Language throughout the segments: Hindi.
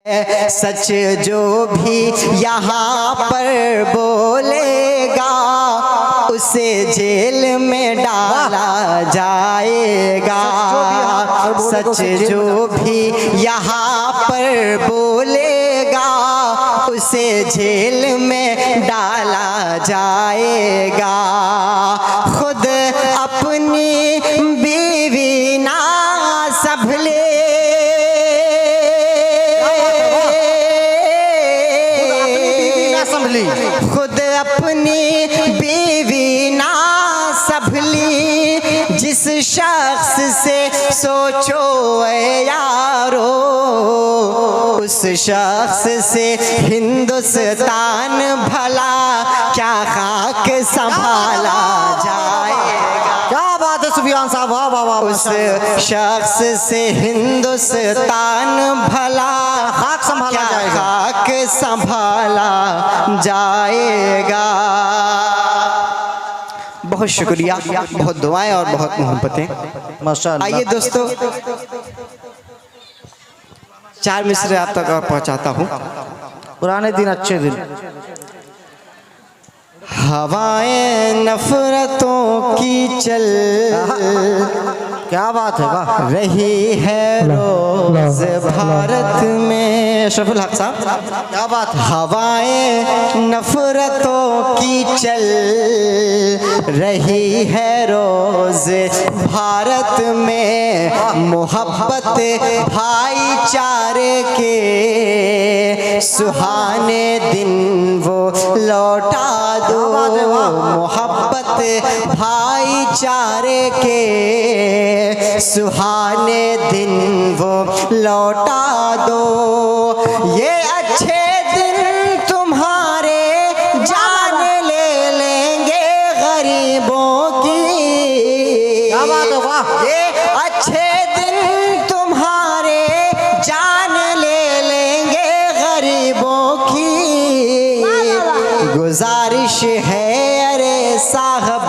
सच जो भी यहाँ पर बोलेगा उसे जेल में डाला जाएगा। सच जो भी यहाँ पर बोलेगा उसे जेल में डाला जाएगा। खुद अपनी बीवी ना संभले, खुद अपनी बीवी ना संभली, जिस शख्स से सोचो यारो उस शख्स से हिंदुस्तान भला क्या खाक संभाला जाएगा। क्या बात है सुफियान साहब, वाह वाह वाह। उस शख्स से हिंदुस्तान भला खाक संभाला जाएगा, खाक संभाला जाएगा। बहुत शुक्रिया, बहुत दुआएं और बहुत मोहब्बतें माशाअल्लाह। आइए दोस्तों, चार मिसरे आप तक और पहुंचाता हूँ। पुराने दिन अच्छे दिन। हवाएं नफरतों की चल क्या बात है, वाह। रही है रोज भारत में। शफुल हक साहब, क्या बात है। हवाएं नफरतों की चल रही है रोज भारत में, मोहब्बत भाईचारे के सुहाने दिन वो लौटा दो। मोहब्बत भाईचारे के सुहाने दिन वो लौटा दो। ये अच्छे दिन तुम्हारे जान ले लेंगे गरीबों की। क्या बात है, वाह। ये अच्छे दिन तुम्हारे जान ले लेंगे गरीबों की। गुजारिश है अरे साहब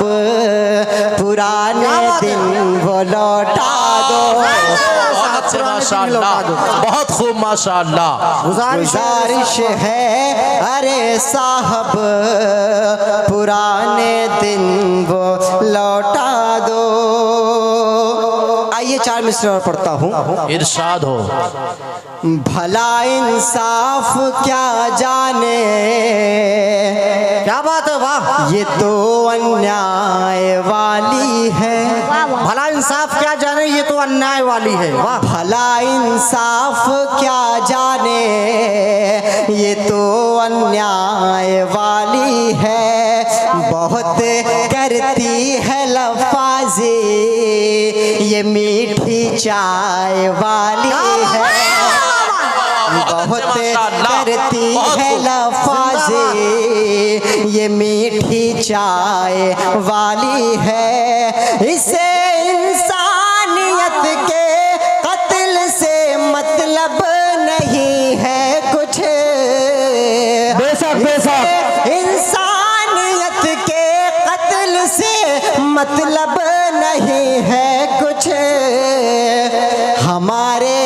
पुराने दिन वो लौटा दो। माशाअल्लाह, बहुत खूब माशाअल्लाह। गुजारिश है अरे साहब पुराने दिन वो लौटा दो। आइए चार मिसरे और पढ़ता हूँ। इरशाद हो। भला इंसाफ क्या जाने, क्या बात है, वाह। ये तो अन्याय वाली है। भला इंसाफ क्या जाने, ये तो अन्याय वाली है, वाह। भला इंसाफ क्या जाने, ये तो अन्याय वाली है। बहुत करती है लफाजी, ये मीठी चाय वाली है। बहुत करती है लफाजी, ये मीठी चाय वाली है। इसे इंसानियत के कत्ल से मतलब नहीं है कुछ। बेशक बेशक। इंसानियत के कत्ल से मतलब नहीं है कुछ। हमारे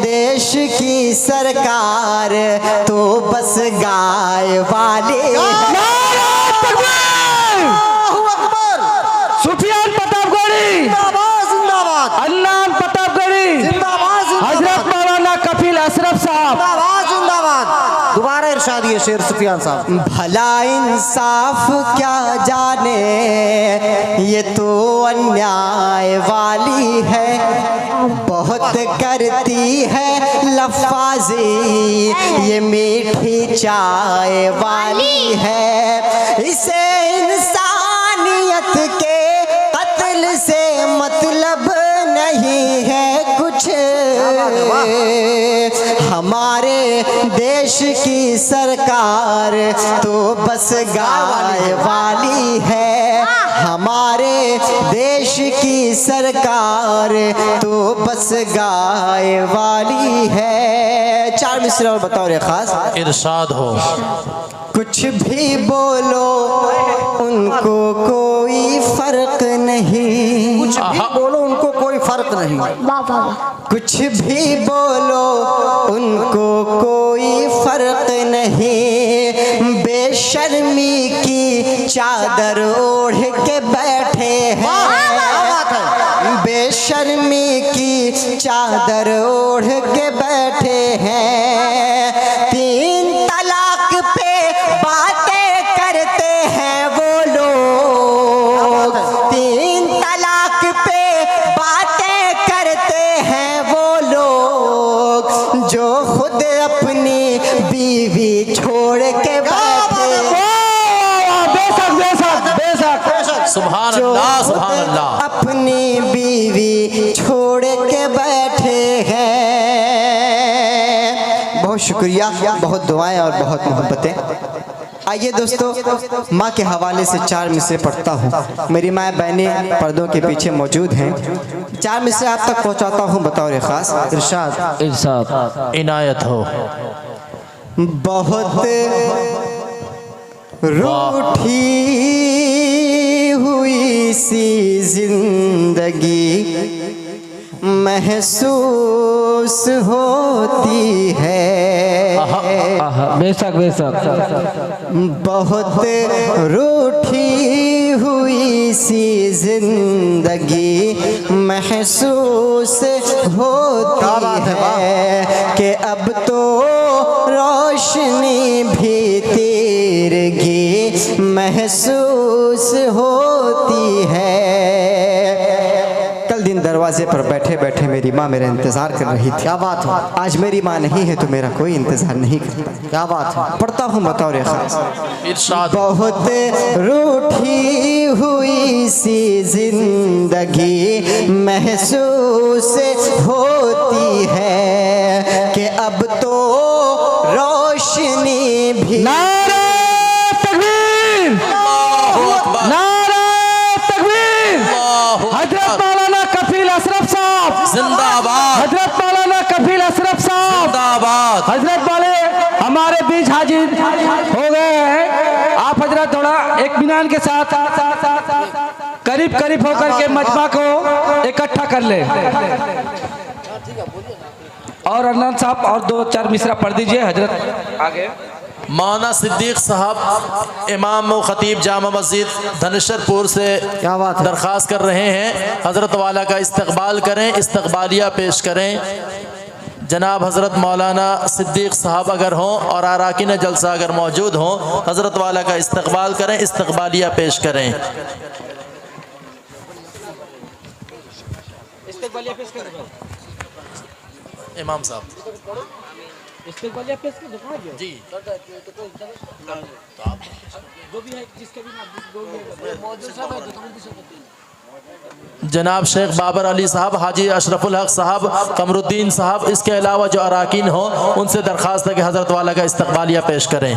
देश की सरकार तो बस गाय वाली है। सुफियान प्रतापगढ़ी जिंदाबाद, अन्नान प्रतापगढ़ी जिंदाबाद, हजरत मौलाना कफील अशरफ साहब जिंदाबाद जिंदाबाद। दोबारा इरशाद ये शेर सुफियान साहब। भला इंसाफ क्या जाने, ये तो अन्याय वाली है। बहुत करती है लफाजी, ये मीठी चाय वाली है। इसे इंसानियत के कत्ल से मतलब नहीं है कुछ। हमारे देश की सरकार तो बस गाय वाली है। हमारे देश की सरकार तो बस गाय वाली है। चार मिसरे और बताओ रे खास। इरशाद हो। कुछ भी बोलो उनको कोई फर्क नहीं। कुछ भी बोलो उनको कोई फर्क नहीं। कुछ भी बोलो उनको बेशर्मी की चादर ओढ़ के बैठे हैं, बेशर्मी की चादर ओढ़ के बैठे हैं। 3 तलाक पे बातें करते हैं वो लोग, 3 तलाक पे बातें करते हैं वो लोग, जो खुद अपनी बीवी छोड़ के बैठे। बेशक बेशक बेशक। सुभान जो अल्लाह खुद सुभान अल्लाह। अपनी बीवी छोड़ के बैठे हैं। बहुत शुक्रिया, बहुत दुआएं और बहुत मोहब्बतें। आइए दोस्तों, माँ के हवाले से 4 मिसरे पढ़ता हूँ। मेरी माँ बहनें पर्दों के पीछे मौजूद हैं। 4 मिसरे आप तक पहुँचाता हूँ बतौर खास। इरशाद इरशाद इनायत हो। बहुत रूठी हुई सी जिंदगी महसूस होती है, बेशक बेशक। बहुत रूठी हुई सी जिंदगी महसूस होती है कि अब तो रोशनी भी तेरगी महसूस होती है। कल दिन दरवाजे पर बैठे बैठे मेरी माँ मेरा इंतजार कर रही थी। क्या बात है, आज मेरी माँ नहीं है तो मेरा कोई इंतजार नहीं करता। क्या बात है, पढ़ता हूँ बतौर खास। इरशाद। बहुत रूठी हुई सी जिंदगी महसूस होती है कि अब तो रोशनी भी। नारे तकबीर, नारे तकबीर। हजरत मौलाना कफील अशरफ साहब जिंदाबाद, हजरत मौलाना कफील अशरफ साहब जिंदाबाद। हजरत वाले हमारे बीच हाजिर हो गए हैं। आप हजरत थोड़ा एक मिनान के साथ करीब करीब होकर के मजमा को इकट्ठा कर ले। और अरनान साहब और 2-4 मिसरा पढ़ दीजिए हजरत आगे। मौलाना सिद्दीक साहब इमाम व खतीब जामा मस्जिद धनेश्वरपुर से दरख्वास्त कर रहे हैं, हज़रत वाला का इस्तकबाल करें, इस्तकबालिया पेश करें। जनाब हज़रत मौलाना सिद्दीक साहब अगर हों और अराकीन जलसा अगर मौजूद हों, हज़रत वाला का इस्तकबाल करें, इस्तकबालिया पेश करें। इमाम साहब जी जनाब शेख बाबर अली साहब, हाजी अशरफुल हक साहब, कमरुद्दीन साहब, इसके अलावा जो अराकीन हो उनसे दरख्वास्त है कि हज़रत वाला का इस्तकबालिया पेश करें।